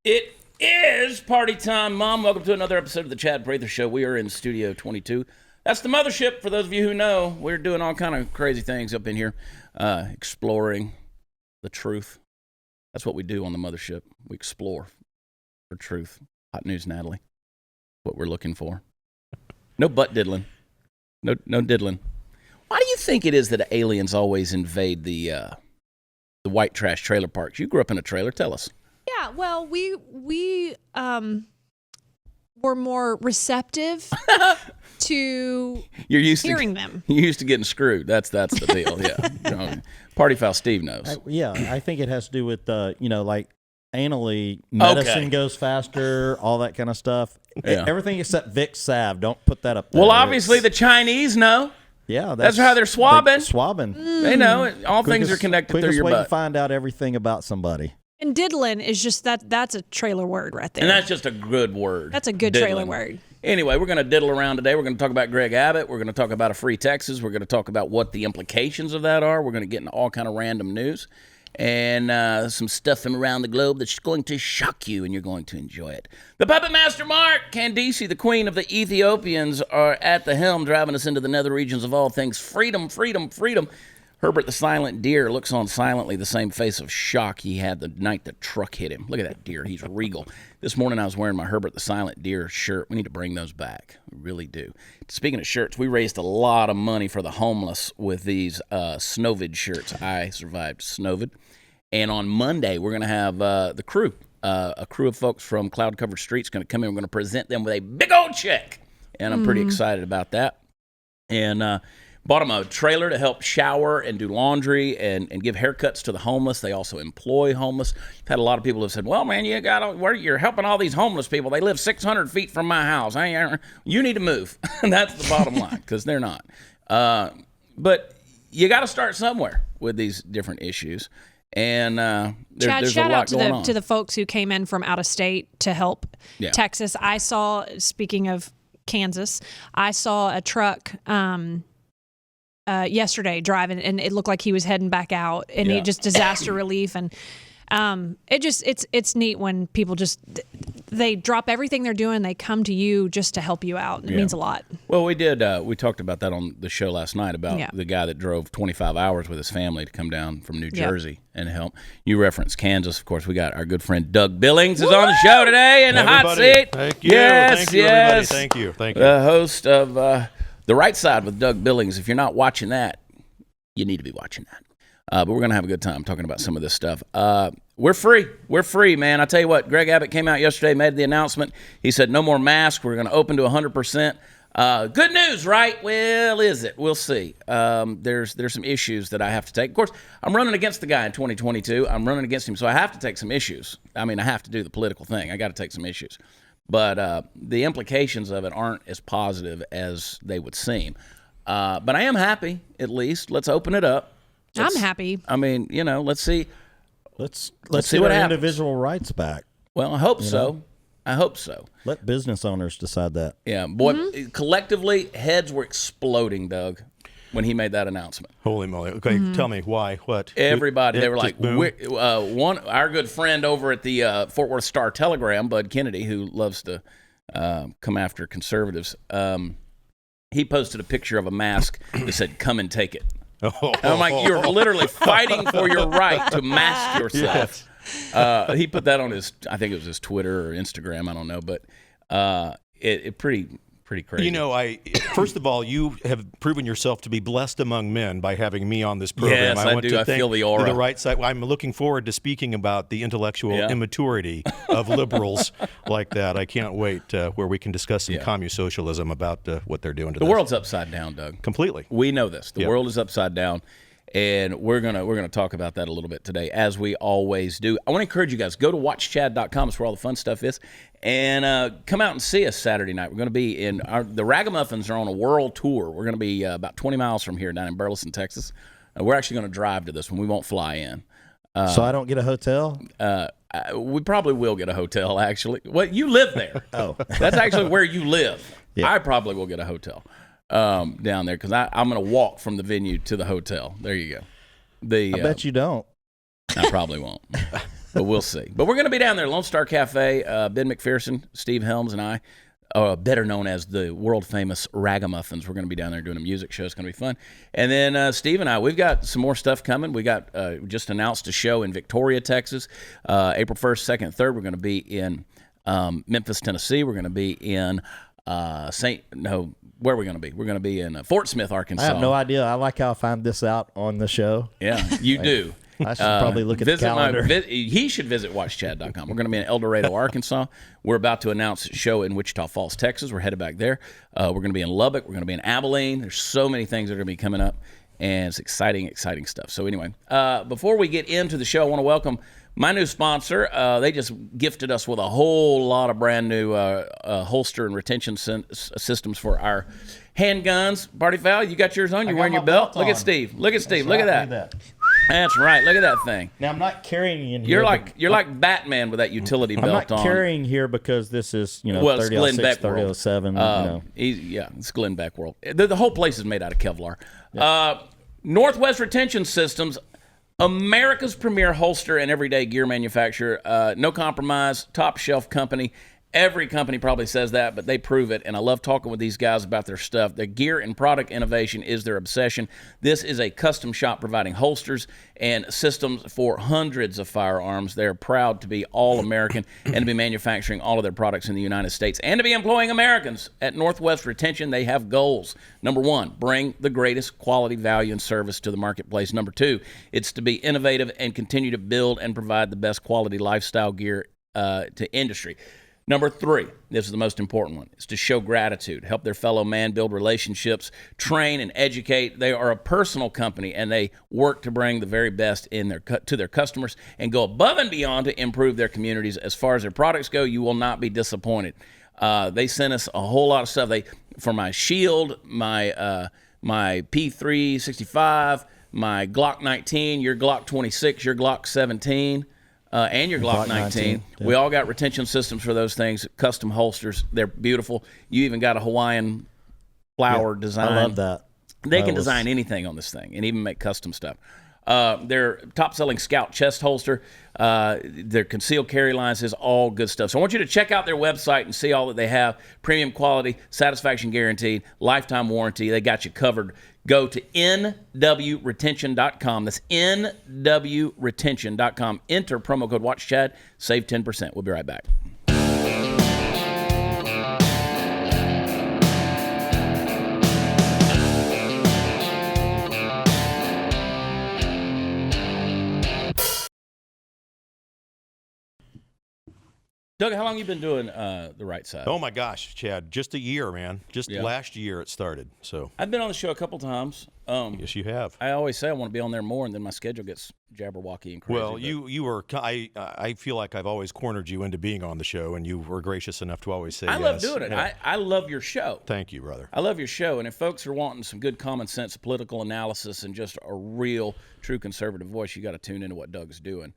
It is party time, Mom. Welcome to another episode of the Chad Prather Show. We are in Studio 22. That's the mothership. For those of you who know, we're doing all kind of crazy things up in here, exploring the truth. That's what we do on the mothership. We explore for truth. Hot news, Natalie. What we're looking for. No butt diddling. No diddling. Why do you think it is that aliens always invade the white trash trailer parks? You grew up in a trailer. Tell us. Yeah, well, we were more receptive to hearing them. You're used to getting screwed. That's the deal. Yeah. Party foul Steve knows. I think it has to do with like anally medicine goes faster, all that kind of stuff. Yeah. Everything except Vicks salve. Don't put that up there. Well, obviously the Chinese know. Yeah, that's how they're swabbing. They know. All things are connected through your butt. Way to find out everything about somebody. And diddling is just that's a trailer word right there. And that's just a good word. That's a good trailer word. Anyway, we're going to diddle around today. We're going to talk about Greg Abbott. We're going to talk about a free Texas. We're going to talk about what the implications of that are. We're going to get into all kind of random news and some stuff from around the globe that's going to shock you, and you're going to enjoy it. The Puppet Master Mark Candice, the queen of the Ethiopians, are at the helm, driving us into the nether regions of all things freedom, freedom, freedom. Herbert the Silent Deer looks on silently, the same face of shock he had the night the truck hit him. Look at that deer. He's regal. This morning I was wearing my Herbert the Silent Deer shirt. We need to bring those back. We really do. Speaking of shirts, we raised a lot of money for the homeless with these Snowvid shirts. I survived Snowvid. And on Monday, we're going to have the crew, a crew of folks from Cloud Covered Streets going to come in. We're going to present them with a big old check. And I'm pretty excited about that. And bought them a trailer to help shower and do laundry and give haircuts to the homeless. They also employ homeless. I've had a lot of people who said, well, man, you're helping all these homeless people. They live 600 feet from my house. You need to move. That's the bottom line, because they're not. But you got to start somewhere with these different issues. And there's a lot going on. To the folks who came in from out of state to help Texas. I saw, speaking of Kansas, I saw a truck yesterday driving, and it looked like he was heading back out, and he just disaster relief, and it's neat when people they drop everything they're doing, they come to you just to help you out. It means a lot. Well, we talked about that on the show last night about the guy that drove 25 hours with his family to come down from New Jersey and help. You referenced Kansas, of course. We got our good friend Doug Billings is on the show today in the hot seat. Thank you. Yes, everybody. Thank you. The host of The Right Side with Doug Billings. If you're not watching that, you need to be watching that. But we're going to have a good time talking about some of this stuff. We're free. We're free, man. I tell you what, Greg Abbott came out yesterday, made the announcement. He said no more masks. We're going to open to 100%. Good news, right? Well, is it? We'll see. There's some issues that I have to take. Of course, I'm running against the guy in 2022. I'm running against him, so I have to take some issues. I mean, I have to do the political thing. I got to take some issues. But the implications of it aren't as positive as they would seem. But I am happy, at least. Let's open it up. I'm happy. I mean, let's see. Let's see get what our happens. individual rights back. Well, I hope so. I hope so. Let business owners decide that. Yeah, boy, collectively, heads were exploding, Doug, when he made that announcement. Holy moly. Okay, tell me why, what? Everybody, they were like, our good friend over at the Fort Worth Star-Telegram, Bud Kennedy, who loves to come after conservatives, he posted a picture of a mask that said, "Come and take it." And I'm like, you're literally fighting for your right to mask yourself. Yes. He put that on I think it was his Twitter or Instagram, I don't know, but it pretty crazy. First of all, you have proven yourself to be blessed among men by having me on this program. Yes, I do. I feel the aura. The right side. I'm looking forward to speaking about the intellectual immaturity of liberals like that. I can't wait where we can discuss some commu-socialism about what they're doing to the world's upside down, Doug. Completely. We know this. The world is upside down. And we're gonna talk about that a little bit today, as we always do. I want to encourage you guys, go to watchchad.com. It's where all the fun stuff is. And come out and see us Saturday night. We're going to be the Ragamuffins are on a world tour. We're going to be about 20 miles from here down in Burleson, Texas. We're actually going to drive to this one. We won't fly in. So I don't get a hotel? We probably will get a hotel, actually. Well, you live there. Oh. That's actually where you live. Yeah. I probably will get a hotel down there because I'm going to walk from the venue to the hotel. There you go. I bet you don't. I probably won't. but we'll see. But we're going to be down there, Lone Star Cafe. Ben McPherson, Steve Helms, and I, better known as the world-famous Ragamuffins. We're going to be down there doing a music show. It's going to be fun. And then Steve and I, we've got some more stuff coming. We got just announced a show in Victoria, Texas, April 1st, 2nd, 3rd. We're going to be in Memphis, Tennessee. We're going to be in where are we going to be? We're going to be in Fort Smith, Arkansas. I have no idea. I like how I find this out on the show. Yeah, you do. I should probably look at the calendar. He should visit watchchad.com. We're going to be in El Dorado, Arkansas. We're about to announce a show in Wichita Falls, Texas. We're headed back there. We're going to be in Lubbock. We're going to be in Abilene. There's so many things that are going to be coming up, and it's exciting stuff. So anyway, before we get into the show, I want to welcome my new sponsor. They just gifted us with a whole lot of brand new holster and retention systems for our handguns. Party foul, you got yours on? You're wearing your belt? Look at Steve. Look at Steve. Look at that. That's right. Look at that thing. Now, I'm not carrying in here. You're like Batman with that utility belt on. I'm not carrying here because this is, 3006, 3007. It's Glenn Beck world. The whole place is made out of Kevlar. Yeah. Northwest Retention Systems, America's premier holster and everyday gear manufacturer. No compromise, top shelf company. Every company probably says that, but they prove it, and I love talking with these guys about their stuff. Their gear and product innovation is their obsession. This is a custom shop providing holsters and systems for hundreds of firearms. They're proud to be all-American and to be manufacturing all of their products in the United States and to be employing Americans. At Northwest Retention, they have goals. Number one, bring the greatest quality, value, and service to the marketplace. Number two, it's to be innovative and continue to build and provide the best quality lifestyle gear to industry. Number three, this is the most important one, is to show gratitude, help their fellow man build relationships, train and educate. They are a personal company, and they work to bring the very best to their customers and go above and beyond to improve their communities. As far as their products go, you will not be disappointed. They sent us a whole lot of stuff. For my Shield, my P365, my Glock 19, your Glock 26, your Glock 17. And your Glock 19. Yeah. We all got retention systems for those things, custom holsters. They're beautiful. You even got a Hawaiian flower design. I love that. They can design anything on this thing and even make custom stuff. Their top-selling Scout chest holster, their concealed carry lines is all good stuff. So I want you to check out their website and see all that they have. Premium quality, satisfaction guaranteed, lifetime warranty. They got you covered. Go to nwretention.com. That's nwretention.com. Enter promo code WatchChad. Save 10%. We'll be right back. Doug, how long have you been doing the right side? Oh my gosh, Chad, just a year, man. Last year it started. So I've been on the show a couple times. Yes, you have. I always say I want to be on there more, and then my schedule gets jabberwocky and crazy. Well, you were. I feel like I've always cornered you into being on the show, and you were gracious enough to always say yes. I love doing it. Yeah. I love your show. Thank you, brother. I love your show, and if folks are wanting some good common sense political analysis and just a real, true conservative voice, you got to tune into what Doug's doing.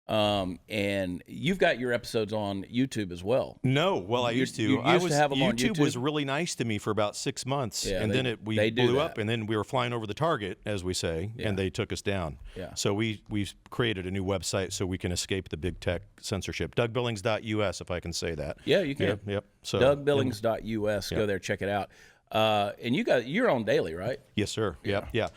And you've got your episodes on YouTube as well. No, well, I used to. You used to have them on YouTube. YouTube was really nice to me for about 6 months, and then we blew up, and then we were flying over the target, as we say, and they took us down. Yeah. So we created a new website so we can escape the big tech censorship. DougBillings.us, if I can say that. Yeah, you can. Yep. So DougBillings.us. Go there, check it out. And you're on daily, right? Yes, sir. Yeah.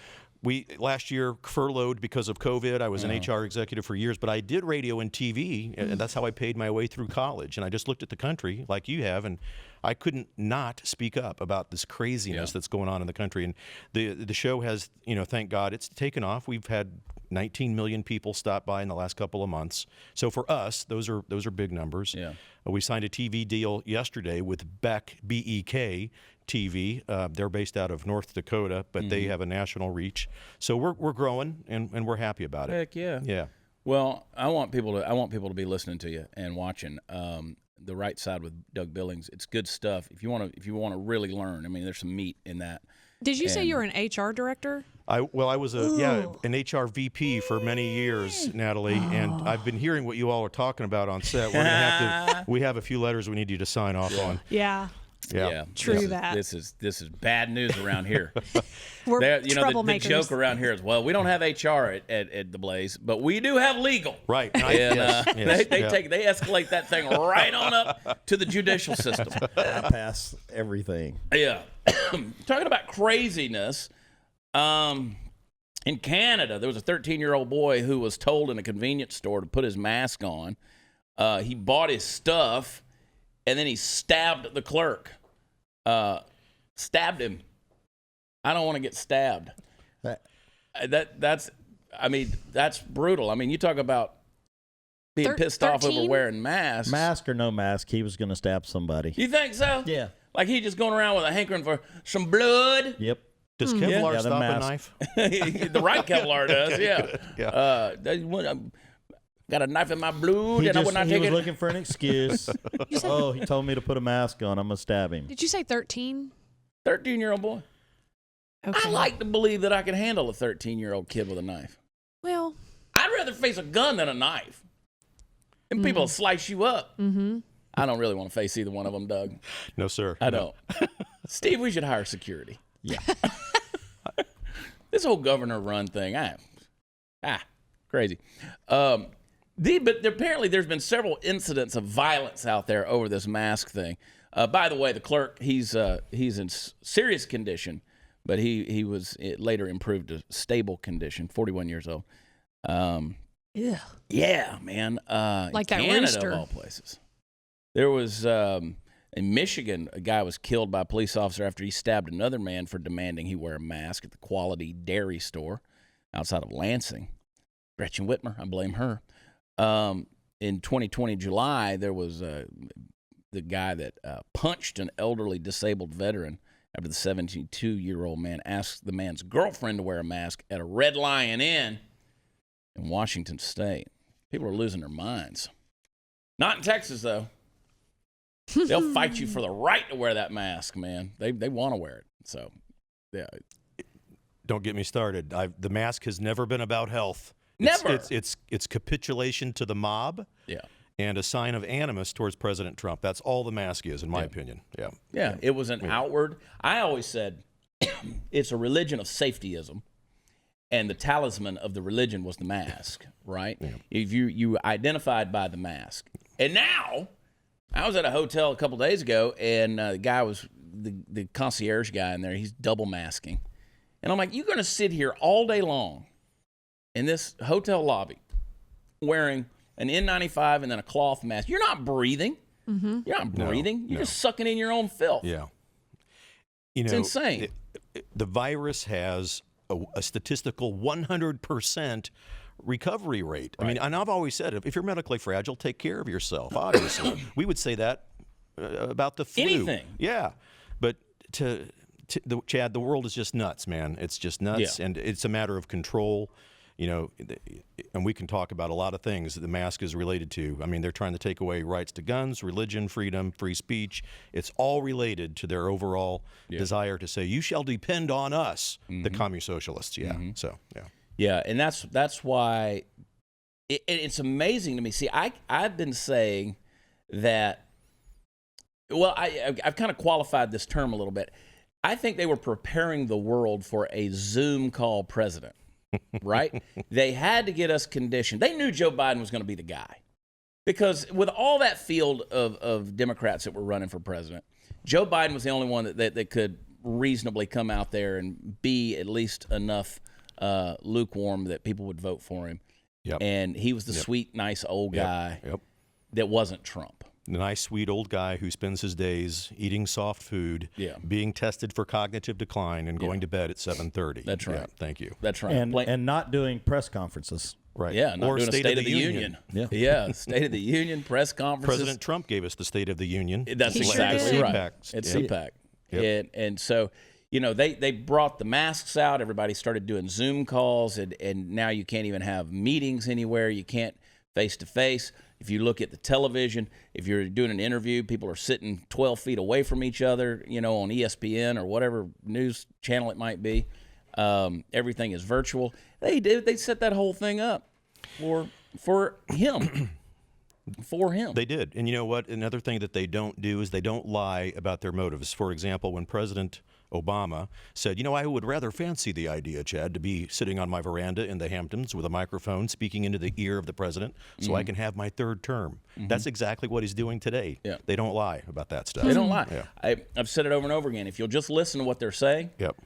We last year furloughed because of COVID. I was an HR executive for years, but I did radio and TV, and that's how I paid my way through college. And I just looked at the country like you have, and I couldn't not speak up about this craziness that's going on in the country. And the show has, thank God, it's taken off. We've had 19 million people stop by in the last couple of months. So for us, those are big numbers. Yeah. We signed a TV deal yesterday with Beck, B-E-K TV. They're based out of North Dakota, but they have a national reach. So we're growing, and we're happy about it. Heck yeah. Yeah. Well, I want people to be listening to you and watching The Right Side with Doug Billings. It's good stuff. If you want to really learn, I mean, there's some meat in that. Did you say you were an HR director? I was an HR VP for many years, Natalie, and I've been hearing what you all are talking about on set. We're gonna we have a few letters we need you to sign off on. Yeah. Yeah. True that. This is bad news around here. We're The troublemakers. joke around here is, well, we don't have HR at the Blaze, but we do have legal. Right. And they escalate that thing right on up to the judicial system. I pass everything. Yeah. Talking about craziness, in Canada, there was a 13-year-old boy who was told in a convenience store to put his mask on. He bought his stuff, and then he stabbed the clerk. Stabbed him. I don't want to get stabbed. That's brutal. I mean, you talk about being pissed off over wearing masks. Mask or no mask, he was going to stab somebody. You think so? Yeah. Like he just going around with a hankering for some blood? Yep. Does Kevlar stop a knife? The right Kevlar does, yeah. Yeah. Got a knife in my blood, and I would not take it. He was looking for an excuse. He told me to put a mask on. I'm going to stab him. Did you say 13? 13-year-old boy. Okay. I like to believe that I can handle a 13-year-old kid with a knife. Well, I'd rather face a gun than a knife. And people will slice you up. Mm-hmm. I don't really want to face either one of them, Doug. No, sir. I don't. Steve, we should hire security. Yeah. This whole governor run thing, crazy. But apparently there's been several incidents of violence out there over this mask thing. By the way, the clerk, he's in serious condition, but he was later improved to stable condition, 41 years old. Yeah, man. Like that Canada, rooster. of all places. There was, in Michigan, a guy was killed by a police officer after he stabbed another man for demanding he wear a mask at the Quality Dairy store outside of Lansing. Gretchen Whitmer, I blame her. In 2020 July, there was the guy that punched an elderly disabled veteran after the 72-year-old man asked the man's girlfriend to wear a mask at a Red Lion Inn in Washington State. People are losing their minds. Not in Texas, though. They'll fight you for the right to wear that mask, man. They want to wear it. So, yeah. Don't get me started. The mask has never been about health. Never. It's capitulation to the mob. Yeah. And a sign of animus towards President Trump. That's all the mask is, in my opinion. Yeah. Yeah. It was an outward. I always said it's a religion of safetyism, and the talisman of the religion was the mask, right? Yeah. If you identified by the mask, and now I was at a hotel a couple days ago, and the guy was the concierge guy in there. He's double masking, and I'm like, you're going to sit here all day long in this hotel lobby wearing an N95 and then a cloth mask. You're not breathing. Mm-hmm. You're not breathing. You're just sucking in your own filth. Yeah. It's insane. The virus has a statistical 100% recovery rate. Right. I mean, and I've always said, if you're medically fragile, take care of yourself, obviously. We would say that about the flu. Anything. Yeah. But Chad, the world is just nuts, man. It's just nuts, and it's a matter of control. You know, and we can talk about a lot of things that the mask is related to. I mean, they're trying to take away rights to guns, religion, freedom, free speech. It's all related to their overall desire to say, you shall depend on us, the communist socialists. Yeah. Mm-hmm. So, yeah. Yeah, and that's why it's amazing to me. See, I've been saying that, well, I've kind of qualified this term a little bit. I think they were preparing the world for a Zoom call president. Right? They had to get us conditioned. They knew Joe Biden was going to be the guy. Because with all that field of Democrats that were running for president, Joe Biden was the only one that could reasonably come out there and be at least enough lukewarm that people would vote for him. Yep. And he was the sweet, nice old guy that wasn't Trump. The nice, sweet old guy who spends his days eating soft food, being tested for cognitive decline, and going to bed at 7:30. That's right. Yeah, thank you. That's right. And not doing press conferences. Right. Yeah, not or doing State of the Union. Yeah, State of the Union, press conferences. President Trump gave us the State of the Union. That's exactly right. It's CPAC. Yep. And so, you know, they brought the masks out. Everybody started doing Zoom calls, and now you can't even have meetings anywhere. You can't face-to-face. If you look at the television, if you're doing an interview, people are sitting 12 feet away from each other, you know, on ESPN or whatever news channel it might be. Everything is virtual. They set that whole thing up for him. for him. They did. And you know what? Another thing that they don't do is they don't lie about their motives. For example, when President Obama said, I would rather fancy the idea, Chad, to be sitting on my veranda in the Hamptons with a microphone speaking into the ear of the president so I can have my third term. That's exactly what he's doing today. Yeah. They don't lie about that stuff. They don't lie. Yeah. I've said it over and over again. If you'll just listen to what they're saying, Yep.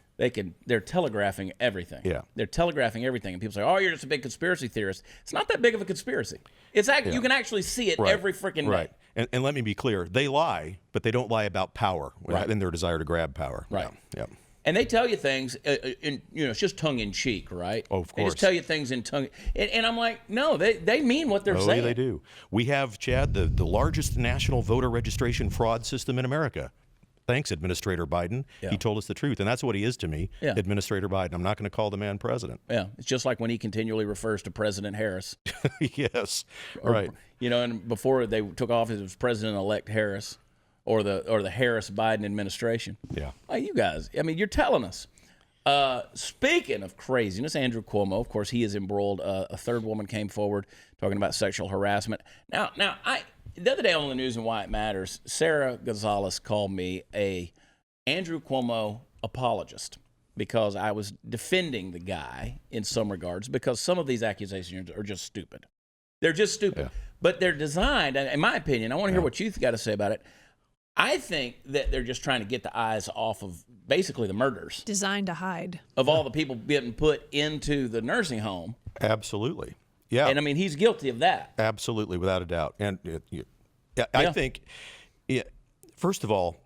they're telegraphing everything. Yeah. They're telegraphing everything. And people say, oh, you're just a big conspiracy theorist. It's not that big of a conspiracy. You can actually see it every freaking day. Right. And let me be clear. They lie, but they don't lie about power and their desire to grab power. Right. Yeah. And they tell you things, it's just tongue-in-cheek, right? Oh, of They just course. tell you things in tongue. And I'm like, no, they mean what they're saying. Oh, they do. We have, Chad, the largest national voter registration fraud system in America. Thanks, Administrator Biden. Yeah. He told us the truth, and that's what he is to me, Yeah. Administrator Biden. I'm not going to call the man president. Yeah, it's just like when he continually refers to President Harris. Yes, right. And before they took office, it was President-elect Harris or the Harris-Biden administration. Yeah. Like, you guys, you're telling us. Speaking of craziness, Andrew Cuomo, of course, he is embroiled. A third woman came forward talking about sexual harassment. Now, the other day on the News and Why It Matters, Sarah Gonzalez called me a Andrew Cuomo apologist because I was defending the guy in some regards because some of these accusations are just stupid. They're just stupid. Yeah. But they're designed, in my opinion, I want to hear what you've got to say about it. I think that they're just trying to get the eyes off of basically the murders. Designed to hide. Of all the people getting put into the nursing home. Absolutely. Yeah. And he's guilty of that. Absolutely, without a doubt. And I think, first of all,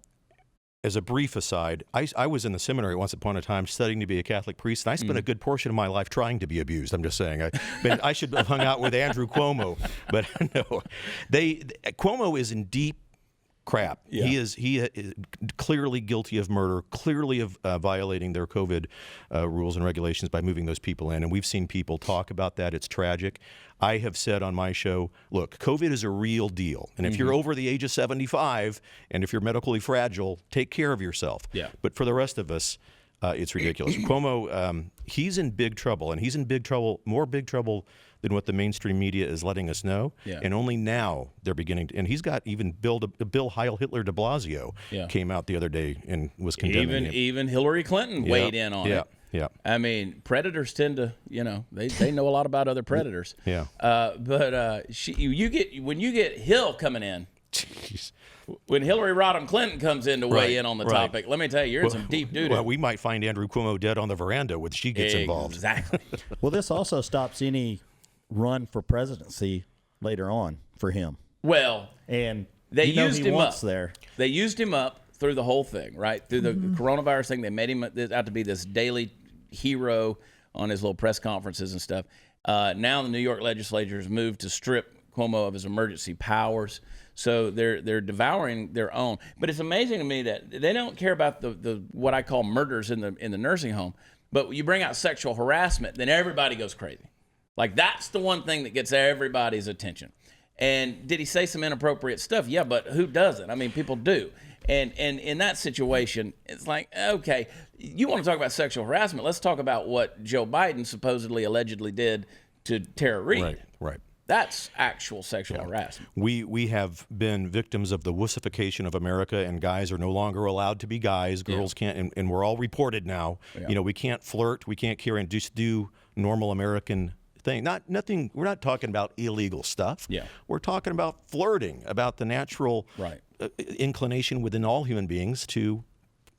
as a brief aside, I was in the seminary once upon a time studying to be a Catholic priest, and I spent a good portion of my life trying to be abused. I'm just saying. I should have hung out with Andrew Cuomo, but no. Cuomo is in deep crap. Yeah. He is clearly guilty of murder, clearly of violating their COVID rules and regulations by moving those people in. And we've seen people talk about that. It's tragic. I have said on my show, look, COVID is a real deal. And if you're over the age of 75 and if you're medically fragile, take care of yourself. Yeah. But for the rest of us, it's ridiculous. Cuomo, he's in big trouble, and he's in big trouble, more big trouble than what the mainstream media is letting us know. Yeah. And only now they're beginning to, and he's got even Bill Heil Hitler de Blasio came out the other day and was condemning him. Even Hillary Clinton weighed in on it. Yeah. Predators tend to, they know a lot about other predators. Yeah. But when you get Hill coming in, Jeez. when Hillary Rodham Clinton comes in to weigh in on the topic, let me tell you, you're in some deep doo-doo. Well, we might find Andrew Cuomo dead on the veranda when she gets involved. Exactly. Well, this also stops any run for presidency later on for him. Well, And they used him up there. They used him up through the whole thing, right? Through the coronavirus thing, they made him out to be this daily hero on his little press conferences and stuff. Now the New York legislature has moved to strip Cuomo of his emergency powers, so they're devouring their own. But it's amazing to me that they don't care about the what I call murders in the nursing home. But you bring out sexual harassment, then everybody goes crazy. Like, that's the one thing that gets everybody's attention. And did he say some inappropriate stuff? Yeah, but who doesn't? People do. And in that situation, it's like, okay, you want to talk about sexual harassment? Let's talk about what Joe Biden supposedly allegedly did to Tara Reid. Right. That's actual sexual harassment. We have been victims of the wussification of America, and guys are no longer allowed to be guys. Girls can't, and we're all reported now. Yeah. We can't flirt. We can't care and just do normal American thing. Nothing. We're not talking about illegal stuff. Yeah. We're talking about flirting, about the natural inclination within all human beings to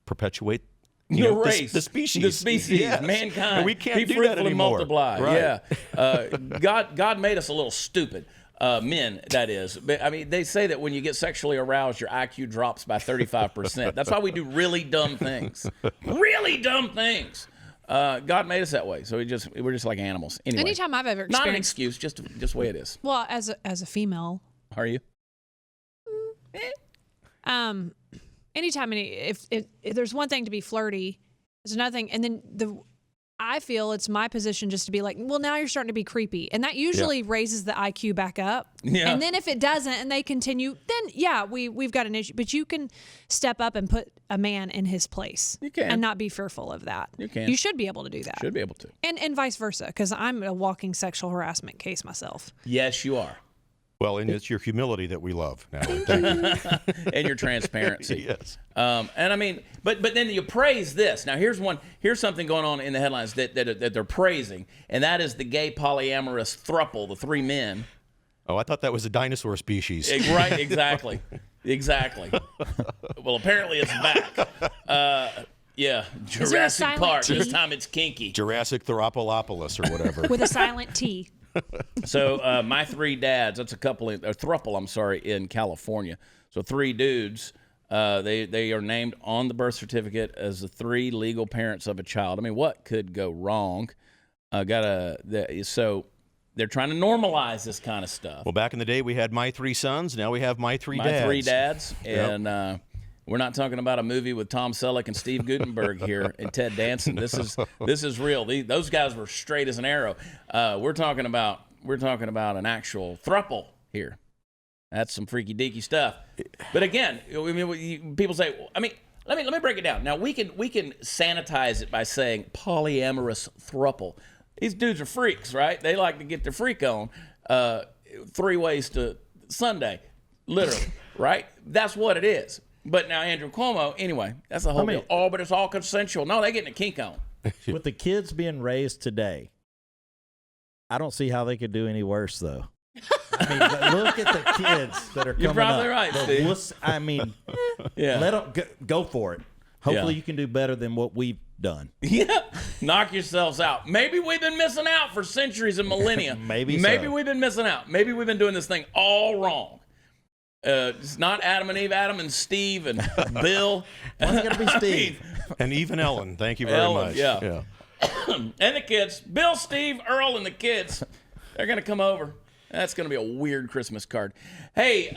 perpettuate race, the species, yes. Mankind. And we can't be do that fruitful and anymore. multiply. Right. Yeah, God made us a little stupid. Men, that is. But, they say that when you get sexually aroused, your IQ drops by 35%. That's why we do really dumb things. Really dumb things. God made us that way, so we're just like animals. Anyway, Anytime I've ever experienced, not an excuse, just the way it is. Well, as a female, Are you? anytime if there's one thing to be flirty, there's another thing, and then I feel it's my position just to be like, well, now you're starting to be creepy, and that usually raises the IQ back up. Yeah. And then if it doesn't, and they continue, then we've got an issue. But you can step up and put a man in his place. You can. And not be fearful of that. You can. You should be able to do that. Should be able to. And vice versa, because I'm a walking sexual harassment case myself. Yes, you are. Well, and it's your humility that we love, Natalie. Thank you. And your transparency. Yes. And I mean, but then you praise this. Now here's something going on in the headlines that they're praising, and that is the gay polyamorous throuple, the 3 men. Oh, I thought that was a dinosaur species. Right, exactly. Exactly. Well, apparently it's back. Yeah, Jurassic Park. T? This time it's kinky. Jurassic Theropolopolis or whatever. With a silent T. So my 3 dads, that's a couple, a throuple, I'm sorry, in California. So 3 dudes, they are named on the birth certificate as the 3 legal parents of a child. I mean, what could go wrong? So they're trying to normalize this kind of stuff. Well, back in the day, we had My 3 Sons. Now we have My 3 Dads. My 3 dads. Yep. And we're not talking about a movie with Tom Selleck and Steve Guttenberg here and Ted Danson. This is real. Those guys were straight as an arrow. We're talking about an actual throuple here. That's some freaky deaky stuff. But again, I mean, people say, I mean, let me break it down. Now we can sanitize it by saying polyamorous throuple. These dudes are freaks, right? They like to get their freak on 3 ways to Sunday, literally, right? That's what it is. But now Andrew Cuomo, anyway, that's the whole deal. Oh, but it's all consensual. No, they're getting a kink on. With the kids being raised today, I don't see how they could do any worse, though. I mean, look at the kids that are coming up. You're probably right, Steve. I mean, Yeah. let them go for it. Hopefully you can do better than what we've done. Yeah. Knock yourselves out. Maybe we've been missing out for centuries and millennia. Maybe we've been missing out. Maybe we've been doing this thing all wrong. It's not Adam and Eve, Adam and Steve and Bill. Why's it got to be Steve? And even Ellen. Thank you very much. Yeah. And the kids. Bill, Steve, Earl, and the kids. They're going to come over. That's going to be a weird Christmas card. Hey,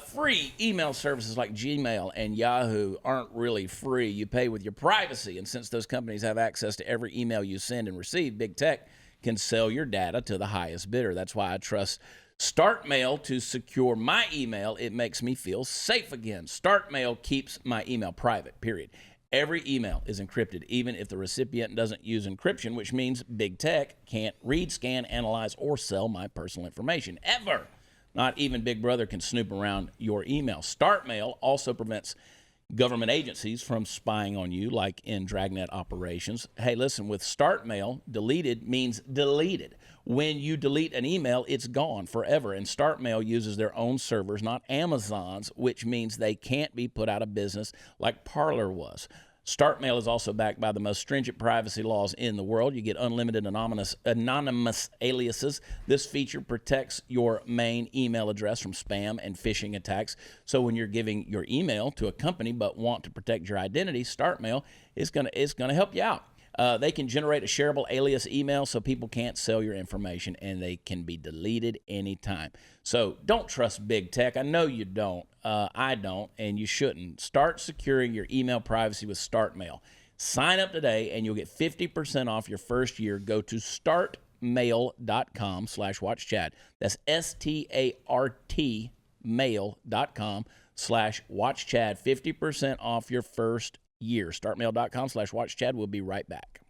free email services like Gmail and Yahoo aren't really free. You pay with your privacy. And since those companies have access to every email you send and receive, big tech can sell your data to the highest bidder. That's why I trust StartMail to secure my email. It makes me feel safe again. StartMail keeps my email private, period. Every email is encrypted, even if the recipient doesn't use encryption, which means big tech can't read, scan, analyze, or sell my personal information, ever. Not even Big Brother can snoop around your email. StartMail also prevents government agencies from spying on you, like in Dragnet operations. Hey, listen, with StartMail, deleted means deleted. When you delete an email, it's gone forever. And StartMail uses their own servers, not Amazon's, which means they can't be put out of business like Parler was. StartMail is also backed by the most stringent privacy laws in the world. You get unlimited anonymous aliases. This feature protects your main email address from spam and phishing attacks. So when you're giving your email to a company but want to protect your identity, StartMail is going to help you out. They can generate a shareable alias email so people can't sell your information, and they can be deleted anytime. So don't trust big tech. I know you don't. I don't, and you shouldn't. Start securing your email privacy with StartMail. Sign up today, and you'll get 50% off your first year. Go to startmail.com/watchchad. That's START mail.com/watchchad. 50% off your first year. Startmail.com/watchchad. We'll be right back.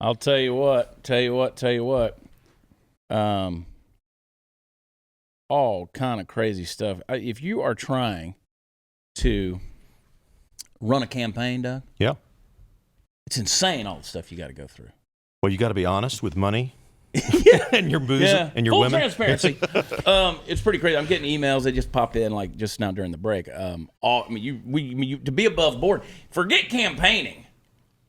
I'll tell you what. All kind of crazy stuff. If you are trying to run a campaign, Doug, Yeah. it's insane all the stuff you got to go through. Well, you got to be honest with money and your booze and your full women. Transparency. It's pretty crazy. I'm getting emails. They just popped in like just now during the break. To be above board. Forget campaigning.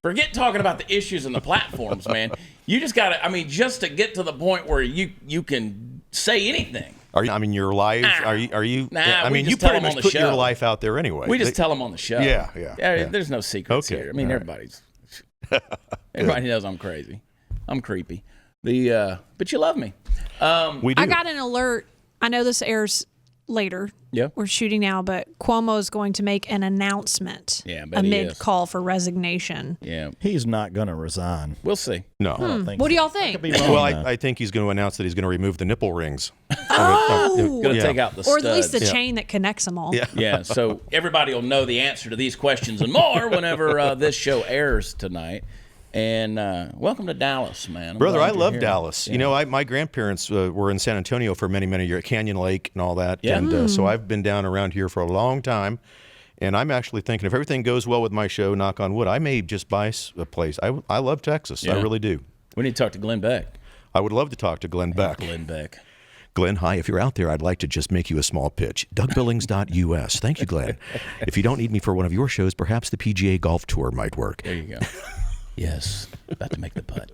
Forget talking about the issues and the platforms, man. You just got to, just to get to the point where you can say anything. Your life? Are you? Nah, you pretty much put your life out there anyway. We just tell them on the show. Yeah. There's no secrets here. Everybody knows I'm crazy. I'm creepy. But you love me. We do. I got an alert. I know this airs later. Yeah. We're shooting now, but Cuomo is going to make an announcement Yeah, I bet he amid is. call for resignation. Yeah. He's not going to resign. We'll see. No. I don't think What do so. y'all think? Could be wrong, Well, though. I think he's going to announce that he's going to remove the nipple rings. Oh! Going to Yeah. take out the Or studs. at least the chain that connects them all. Yeah. Yeah, so everybody will know the answer to these questions and more whenever this show airs tonight. And welcome to Dallas, man. I'm Brother, glad I you're love here. Dallas. Yeah. You know, my grandparents were in San Antonio for many, many years, Canyon Lake and all that. Yeah. And so I've been down around here for a long time. And I'm actually thinking if everything goes well with my show, knock on wood, I may just buy a place. I love Texas. I Yeah. really do. We need to talk to Glenn Beck. I would love to talk to Glenn Beck. Glenn Beck. Glenn, hi. If you're out there, I'd like to just make you a small pitch. DougBillings.us. Thank you, Glenn. If you don't need me for one of your shows, perhaps the PGA Golf Tour might work. There you go. Yes, about to make the putt.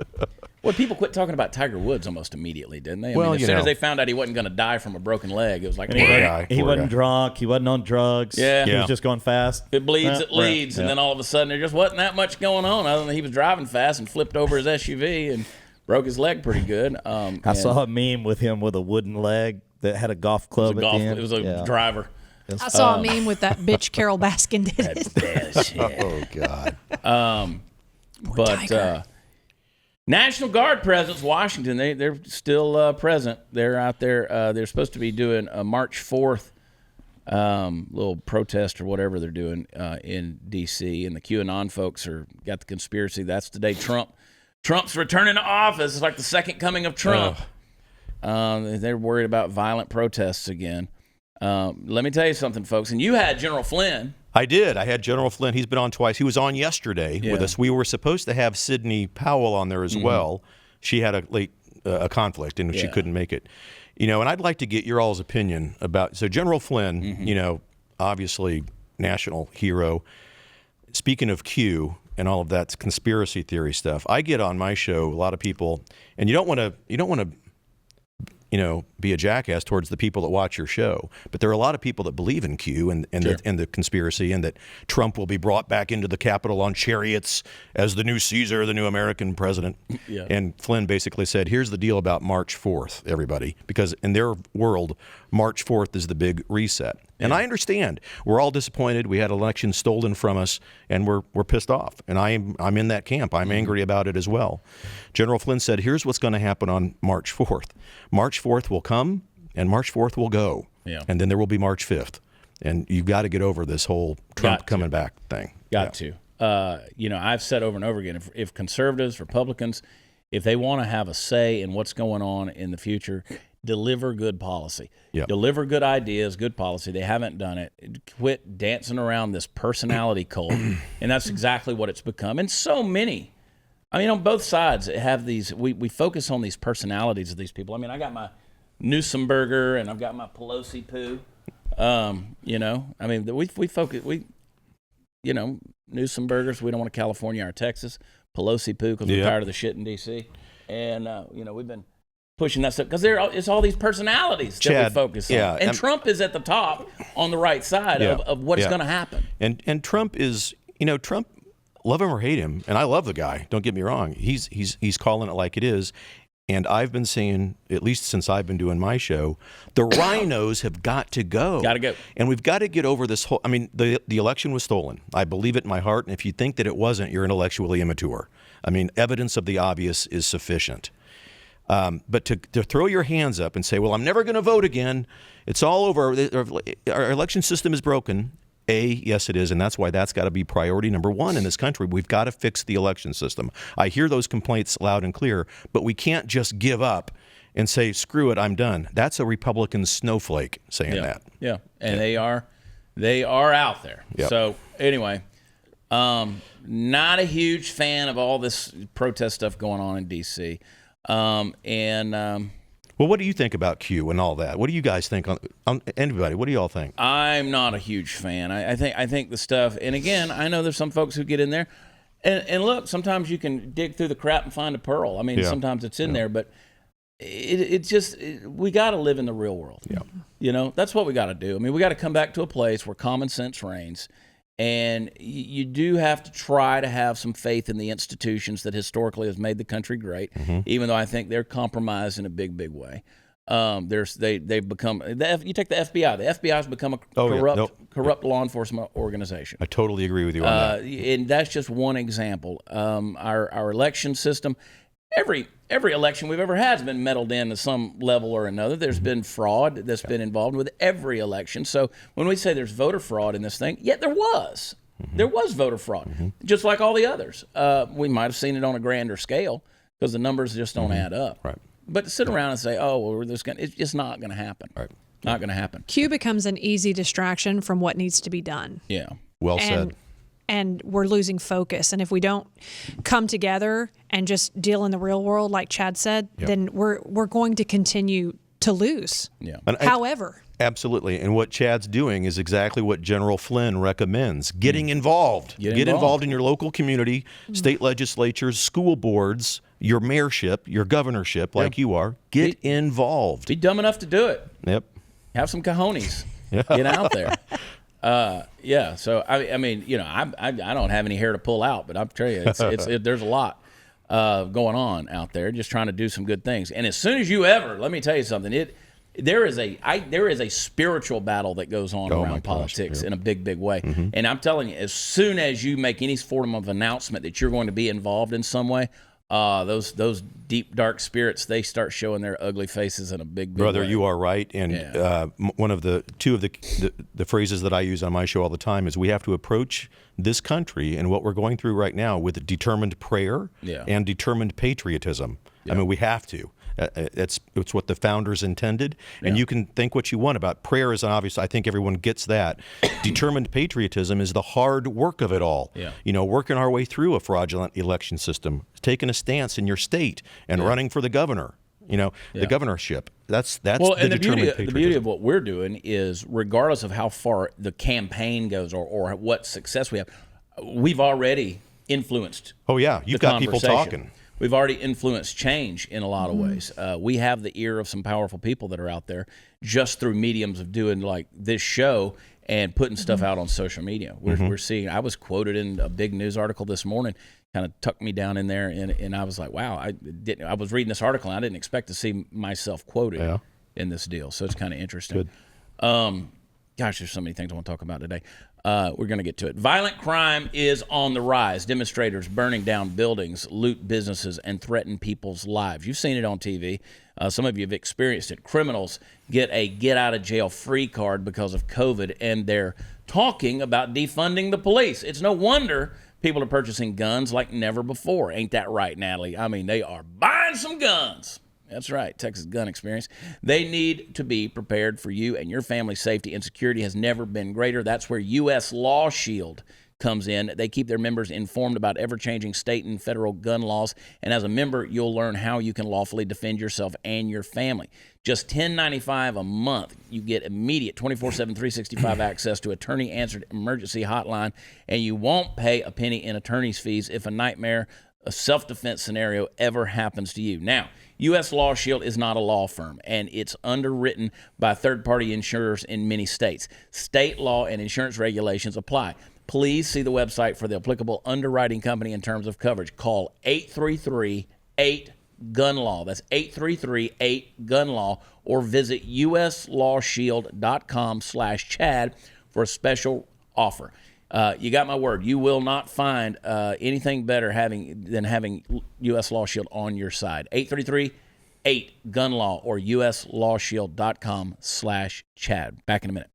Well, people quit talking about Tiger Woods almost immediately, didn't they? I Well, mean, as you soon know. as they found out he wasn't going to die from a broken leg, it was like, And he, Poor wasn't, guy, he poor wasn't guy. drunk. He wasn't on drugs. Yeah. He Yeah. was just going fast. it bleeds, it Right. leads. And Yeah. then all of a sudden, there just wasn't that much going on other than he was driving fast and flipped over his SUV and broke his leg pretty good. I saw a meme with him with a wooden leg that had a golf club at the end. It was a Yeah. driver. I saw a meme with that bitch Carol Baskin did it. Oh, God. But Tiger. National Guard presence, Washington, they're still present. They're out there. They're supposed to be doing a March 4th little protest or whatever they're doing in D.C. And the QAnon folks got the conspiracy. That's the day Trump's returning to office. It's like the second coming of Trump. They're worried about violent protests again. Let me tell you something, folks. And you had General Flynn. I did. I had General Flynn. He's been on twice. He was on yesterday with us. We were supposed to have Sidney Powell on there as well. She had a conflict and she couldn't make it. You know, and I'd like to get your all's opinion about. So General Flynn, you know, obviously national hero. Speaking of Q and all of that conspiracy theory stuff, I get on my show a lot of people, and you don't want to. Be a jackass towards the people that watch your show. But there are a lot of people that believe in Q and the conspiracy and that Trump will be brought back into the Capitol on chariots as the new Caesar, the new American president. Yeah. And Flynn basically said, here's the deal about March 4th, everybody, because in their world, March 4th is the big reset. And I understand. We're all disappointed. We had elections stolen from us, and we're pissed off. And I'm in that camp. I'm angry about it as well. General Flynn said, here's what's going to happen on March 4th. March 4th will come, and March 4th will go. Yeah. And then there will be March 5th. And you've got to get over this whole Trump coming back thing. Got to. I've said over and over again, if conservatives, Republicans, if they want to have a say in what's going on in the future, deliver good policy. Yep. Deliver good ideas, good policy. They haven't done it. Quit dancing around this personality cult. And that's exactly what it's become. And so many, on both sides have these, we focus on these personalities of these people. I got my Newsomberger and I've got my Pelosi poo. We focus, Newsombergers, we don't want to California or Texas. Pelosi poo because we're tired of the shit in D.C. And, we've been pushing that stuff because it's all these personalities that Chad, we focus on. yeah, And Trump is at the top on the right side of what is going to happen. And Trump is, Trump, love him or hate him, and I love the guy, don't get me wrong. He's calling it like it is. And I've been saying, at least since I've been doing my show, the rhinos have got to go. Got to go. And we've got to get over this whole, the election was stolen. I believe it in my heart. And if you think that it wasn't, you're intellectually immature. Evidence of the obvious is sufficient. But to throw your hands up and say, well, I'm never going to vote again. It's all over. Our election system is broken. Yes, it is, and that's why that's got to be priority number one in this country. We've got to fix the election system. I hear those complaints loud and clear, but we can't just give up and say, screw it, I'm done. That's a Republican snowflake saying that. Yeah, and they are out there. Yep. So anyway, not a huge fan of all this protest stuff going on in D.C. Well, what do you think about Q and all that? What do you guys think on anybody? What do y'all think? I'm not a huge fan. I think the stuff, and again, I know there's some folks who get in there, and look, sometimes you can dig through the crap and find a pearl. Sometimes it's in there, but we got to live in the real world. Yeah. That's what we got to do. We got to come back to a place where common sense reigns, and you do have to try to have some faith in the institutions that historically has made the country great, even though I think they're compromised in a big, big way. They've become you take the FBI. The FBI's become a corrupt law enforcement organization. I totally agree with you on that. And that's just one example. Our election system, every election we've ever had has been meddled in to some level or another. There's been fraud that's been involved with every election. So when we say there's voter fraud in this thing, there was. There was voter fraud, just like all the others. We might have seen it on a grander scale because the numbers just don't add up. Right. But to sit around and say, "Oh, well, it's just not going to happen." Right. Not going to happen. Q becomes an easy distraction from what needs to be done. Yeah. Well said. And we're losing focus. And if we don't come together and just deal in the real world, like Chad said, then we're going to continue to lose. Yeah. However. Absolutely. And what Chad's doing is exactly what General Flynn recommends. Getting involved. Get involved in your local community, state legislatures, school boards, your mayorship, your governorship, like you are. Get involved. Be dumb enough to do it. Yep. Have some cojones. Get out there. So I mean, I don't have any hair to pull out, but I'm telling you, there's a lot going on out there, just trying to do some good things. And as soon as let me tell you something. There is a spiritual battle that goes on around politics in a big way. And I'm telling you, as soon as you make any form of announcement that you're going to be involved in some way, those deep dark spirits, they start showing their ugly faces in a big Brother, way. you are right. And one of two of the phrases that I use on my show all the time is we have to approach this country and what we're going through right now with determined prayer and determined patriotism. I mean, we have to. It's what the founders intended, and you can think what you want about prayer. Is obvious. I think everyone gets that. Determined patriotism is the hard work of it all. Working our way through a fraudulent election system, taking a stance in your state, and running for the governor. The governorship. That's the beauty of what we're doing is, regardless of how far the campaign goes or what success we have, we've already influenced. Oh yeah, you've got people talking. We've already influenced change in a lot of ways. We have the ear of some powerful people that are out there just through mediums of doing like this show and putting stuff out on social media. We're seeing. I was quoted in a big news article this morning. Kind of tucked me down in there, and I was like, wow. I was reading this article, and I didn't expect to see myself quoted in this deal. So it's kind of interesting. Good. Gosh, there's so many things I want to talk about today. We're going to get to it. Violent crime is on the rise. Demonstrators burning down buildings, loot businesses, and threaten people's lives. You've seen it on TV. Some of you have experienced it. Criminals get a get-out-of-jail-free card because of COVID, and they're talking about defunding the police. It's no wonder people are purchasing guns like never before. Ain't that right, Natalie? I mean, they are buying some guns. That's right, Texas Gun Experience. They need to be prepared for you, and your family's safety and security has never been greater. That's where U.S. Law Shield comes in. They keep their members informed about ever-changing state and federal gun laws, and as a member, you'll learn how you can lawfully defend yourself and your family. Just $10.95 a month, you get immediate 24/7, 365 access to attorney-answered emergency hotline, and you won't pay a penny in attorney's fees if a self-defense scenario ever happens to you. Now, U.S. Law Shield is not a law firm, and it's underwritten by third-party insurers in many states. State law and insurance regulations apply. Please see the website for the applicable underwriting company in terms of coverage. Call 833-8-GUN-LAW. That's 833-8-GUN-LAW, or visit uslawshield.com/Chad for a special offer. You got my word. You will not find anything better than having U.S. Law Shield on your side. 833-8-GUN-LAW or uslawshield.com/Chad. Back in a minute.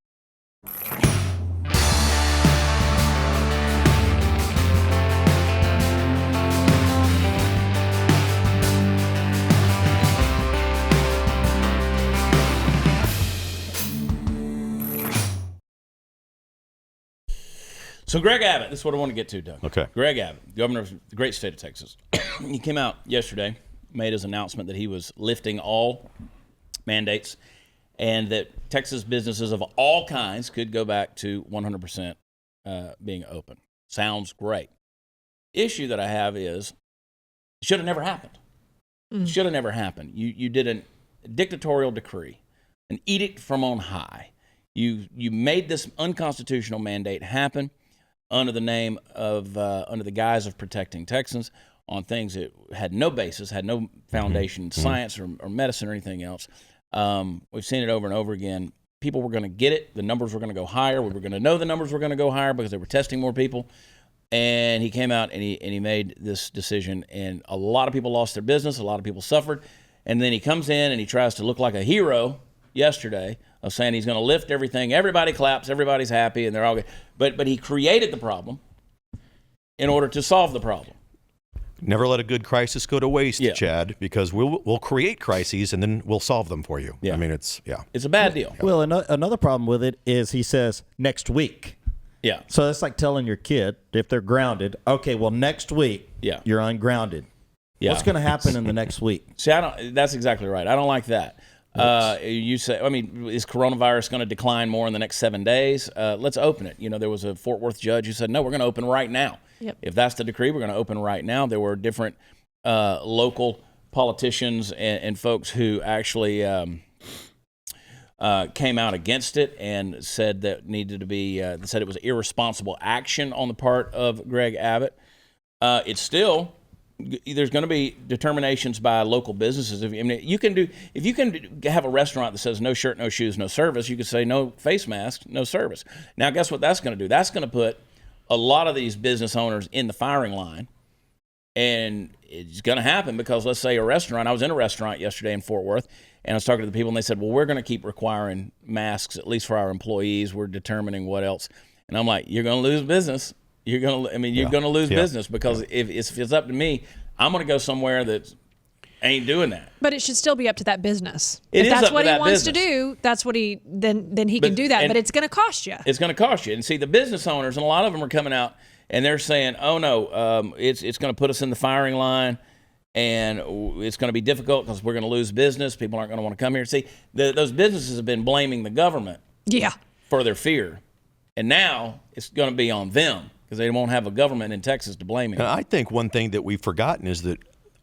So Greg Abbott, this is what I want to get to, Doug. Okay. Greg Abbott, governor of the great state of Texas. He came out yesterday, made his announcement that he was lifting all mandates and that Texas businesses of all kinds could go back to 100% being open. Sounds great. Issue that I have is it should have never happened. Should have never happened. You did a dictatorial decree, an edict from on high. You made this unconstitutional mandate happen under the name of, under the guise of protecting Texans on things that had no basis, had no foundation in science or medicine or anything else. We've seen it over and over again. People were going to get it. The numbers were going to go higher. We were going to know the numbers were going to go higher because they were testing more people. And he came out and he made this decision, and a lot of people lost their business. A lot of people suffered. And then he comes in and he tries to look like a hero yesterday of saying he's going to lift everything. Everybody claps. Everybody's happy, and they're all good. But he created the problem in order to solve the problem. Never let a good crisis go to waste, Chad, because we'll create crises and then we'll solve them for you. I mean, it's a bad deal. Well, another problem with it is he says next week. Yeah. So it's like telling your kid if they're grounded, okay, well, next week you're ungrounded. Yeah. What's going to happen in the next week? See, that's exactly right. I don't like that. You say, I mean, is coronavirus going to decline more in the next 7 days? Let's open it. There was a Fort Worth judge who said, no, we're going to open right now. Yep. If that's the decree, we're going to open right now. There were different local politicians and folks who actually came out against it and said that needed to be, said it was irresponsible action on the part of Greg Abbott. It's still, there's going to be determinations by local businesses. If you can have a restaurant that says no shirt, no shoes, no service, you could say no face mask, no service. Now, guess what that's going to do? That's going to put a lot of these business owners in the firing line. And it's going to happen because, let's say, a restaurant. I was in a restaurant yesterday in Fort Worth, and I was talking to the people, and they said, well, we're going to keep requiring masks, at least for our employees. We're determining what else. And I'm like, you're going to lose business. You're going to lose business because if it's up to me, I'm going to go somewhere that ain't doing that. But it should still be up to that business. If that's what he wants to do, that's what then he can do that. But it's going to cost you. It's going to cost you. And see, the business owners, and a lot of them are coming out, and they're saying, oh, no, it's going to put us in the firing line, and it's going to be difficult because we're going to lose business. People aren't going to want to come here. See, those businesses have been blaming the government for their fear. And now it's going to be on them because they won't have a government in Texas to blame. And I think one thing that we've forgotten is that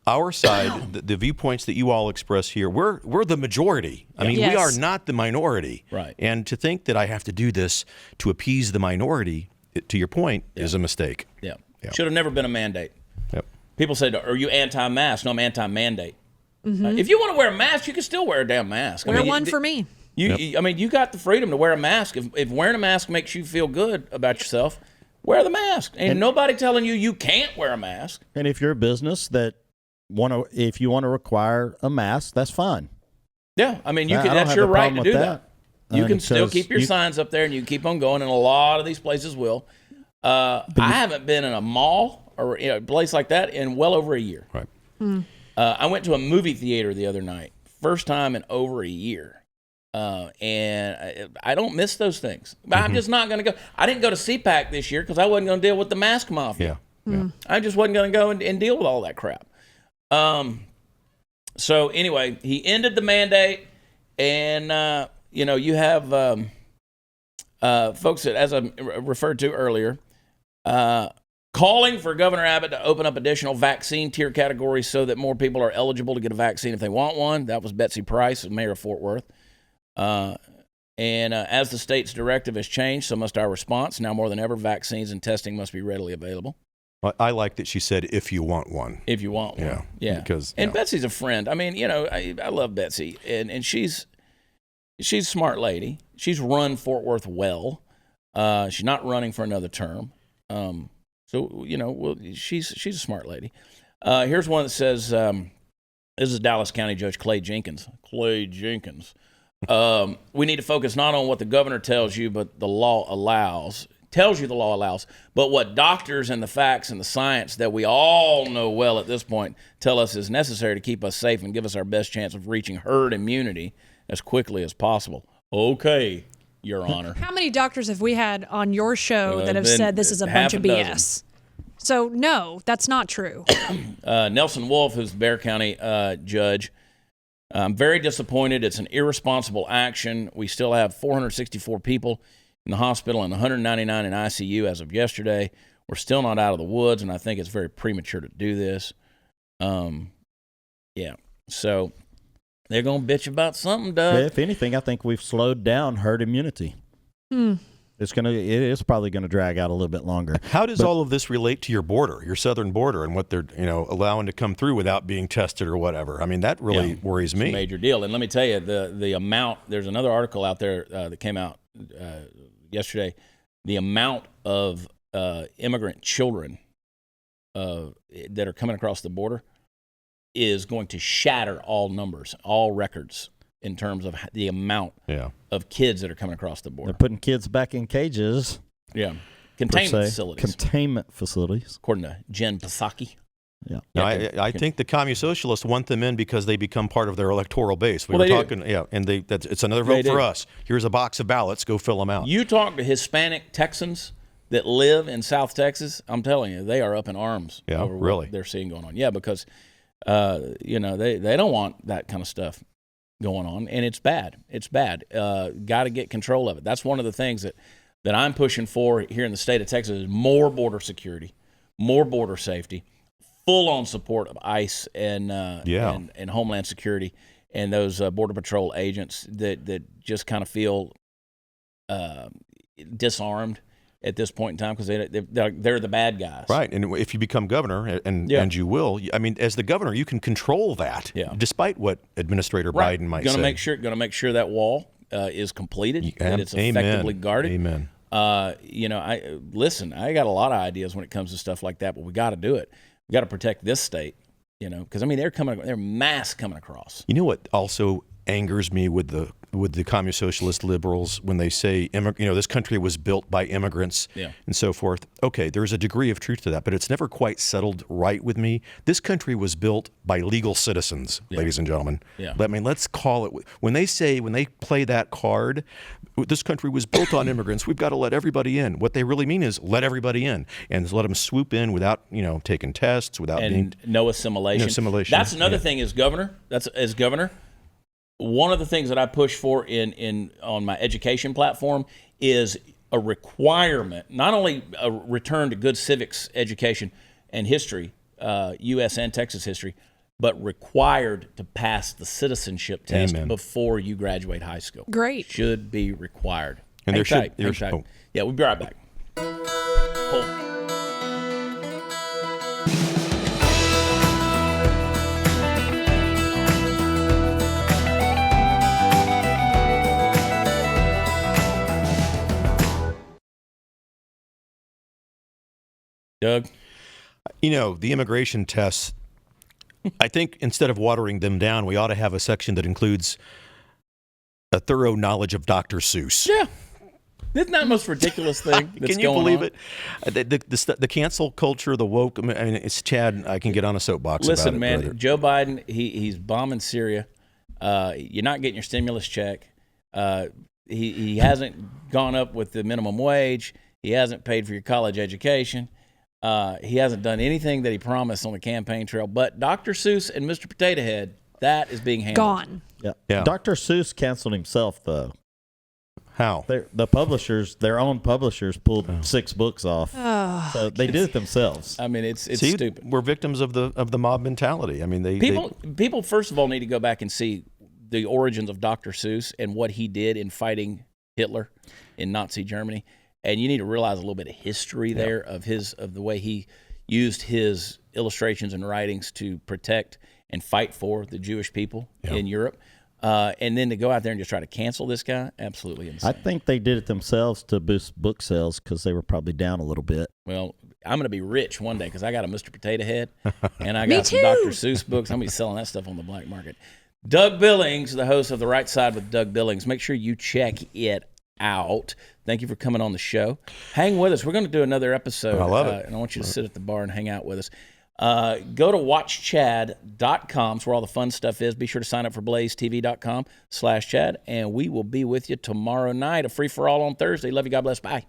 our side, the viewpoints that you all express here, we're the majority. I mean, we are not the minority. Right. And to think that I have to do this to appease the minority, to your point, is a mistake. Yeah. Should have never been a mandate. Yep. People say, are you anti-mask? No, I'm anti-mandate. If you want to wear a mask, you can still wear a damn mask. Wear one for me. You got the freedom to wear a mask. If wearing a mask makes you feel good about yourself, wear the mask. Ain't nobody telling you can't wear a mask. And if you're a business that if you want to require a mask, that's fine. Yeah, I mean, that's your right to do that. You can still keep your signs up there, and you can keep on going, and a lot of these places will. I haven't been in a mall or a place like that in well over a year. Right. I went to a movie theater the other night, first time in over a year, and I don't miss those things. I'm just not going to go. I didn't go to CPAC this year because I wasn't going to deal with the mask mafia. I just wasn't going to go and deal with all that crap. So anyway, he ended the mandate, and you have folks that, as I referred to earlier, calling for Governor Abbott to open up additional vaccine tier categories so that more people are eligible to get a vaccine if they want one. That was Betsy Price, mayor of Fort Worth. And as the state's directive has changed, so must our response. Now more than ever, vaccines and testing must be readily available. I like that she said, if you want one. If you want one. Yeah. Because, Betsy's a friend. I mean, I love Betsy. And she's a smart lady. She's run Fort Worth well. She's not running for another term. She's a smart lady. Here's one that says, this is Dallas County Judge Clay Jenkins. We need to focus not on what the governor tells you, but the law allows. Tells you the law allows, but what doctors and the facts and the science that we all know well at this point tell us is necessary to keep us safe and give us our best chance of reaching herd immunity as quickly as possible. Okay, Your Honor. How many doctors have we had on your show that have said this is a bunch of BS? So, no, that's not true. Nelson Wolf, who's the Bexar County judge, I'm very disappointed. It's an irresponsible action. We still have 464 people in the hospital and 199 in ICU as of yesterday. We're still not out of the woods, and I think it's very premature to do this. So they're going to bitch about something, Doug. If anything, I think we've slowed down herd immunity. It is probably going to drag out a little bit longer. How does all of this relate to your border, your southern border, and what they're allowing to come through without being tested or whatever? I mean, that really worries me. It's a major deal. And let me tell you, the amount. There's another article out there that came out yesterday. The amount of immigrant children that are coming across the border is going to shatter all numbers, all records, in terms of the amount of kids that are coming across the border. They're putting kids back in cages. Yeah. Containment facilities. According to Jen Psaki. Yeah. No, I think the communist socialists want them in because they become part of their electoral base. We were talking, and it's another vote for us. Here's a box of ballots. Go fill them out. You talk to Hispanic Texans that live in South Texas, I'm telling you, they are up in arms over what they're seeing going on. Yeah, because they don't want that kind of stuff going on, and it's bad. It's bad. Got to get control of it. That's one of the things that I'm pushing for here in the state of Texas is more border security, more border safety, full-on support of ICE and Homeland Security and those Border Patrol agents that just kind of feel disarmed at this point in time because they're the bad guys. Right, and if you become governor, and you will, I mean, as the governor, you can control that, despite what Administrator Biden might say. Going to make sure that wall is completed, that it's effectively guarded. Amen. I got a lot of ideas when it comes to stuff like that, but we got to do it. We got to protect this state, because I mean they're mass coming across. You know what also angers me with the communist socialist liberals when they say this country was built by immigrants and so forth. Okay, there's a degree of truth to that, but it's never quite settled right with me. This country was built by legal citizens, ladies and gentlemen. Yeah. I mean, let's call it when they play that card. This country was built on immigrants. We've got to let everybody in. What they really mean is let everybody in and let them swoop in without taking tests, without no assimilation. That's another thing as governor. One of the things that I push for on my education platform is a requirement, not only a return to good civics education and history, U.S. and Texas history, but required to pass the citizenship test before you graduate high school. Great. Should be required. And Hang tight. Yeah, we'll be right back. Hold. Doug? The immigration tests, I think instead of watering them down, we ought to have a section that includes a thorough knowledge of Dr. Seuss. Yeah. Isn't that the most ridiculous thing that's Can you going believe on? it? The cancel culture, the woke, I mean, it's Chad, I can get on a soapbox about it. Listen, man, brother. Joe Biden, he's bombing Syria. You're not getting your stimulus check. He hasn't gone up with the minimum wage. He hasn't paid for your college education. He hasn't done anything that he promised on the campaign trail. But Dr. Seuss and Mr. Potato Head, that is being handled. Gone. Yeah. Dr. Seuss canceled himself, though. How? The publishers, their own publishers, pulled 6 books off. So they did it themselves. I mean, it's stupid. We're victims of the mob mentality. I mean, people first of all need to go back and see the origins of Dr. Seuss and what he did in fighting Hitler in Nazi Germany. And you need to realize a little bit of history there of the way he used his illustrations and writings to protect and fight for the Jewish people in Europe. And then to go out there and just try to cancel this guy, absolutely insane. I think they did it themselves to boost book sales because they were probably down a little bit. Well, I'm going to be rich one day because I got a Mr. Potato Head and I got some Dr. Seuss books. I'm going to be selling that stuff on the black market. Doug Billings, the host of The Right Side with Doug Billings. Make sure you check it out. Thank you for coming on the show. Hang with us. We're going to do another episode. I love it. And I want you to sit at the bar and hang out with us. Go to watchchad.com. It's where all the fun stuff is. Be sure to sign up for blazetv.com/Chad. And we will be with you tomorrow night. A free-for-all on Thursday. Love you. God bless. Bye.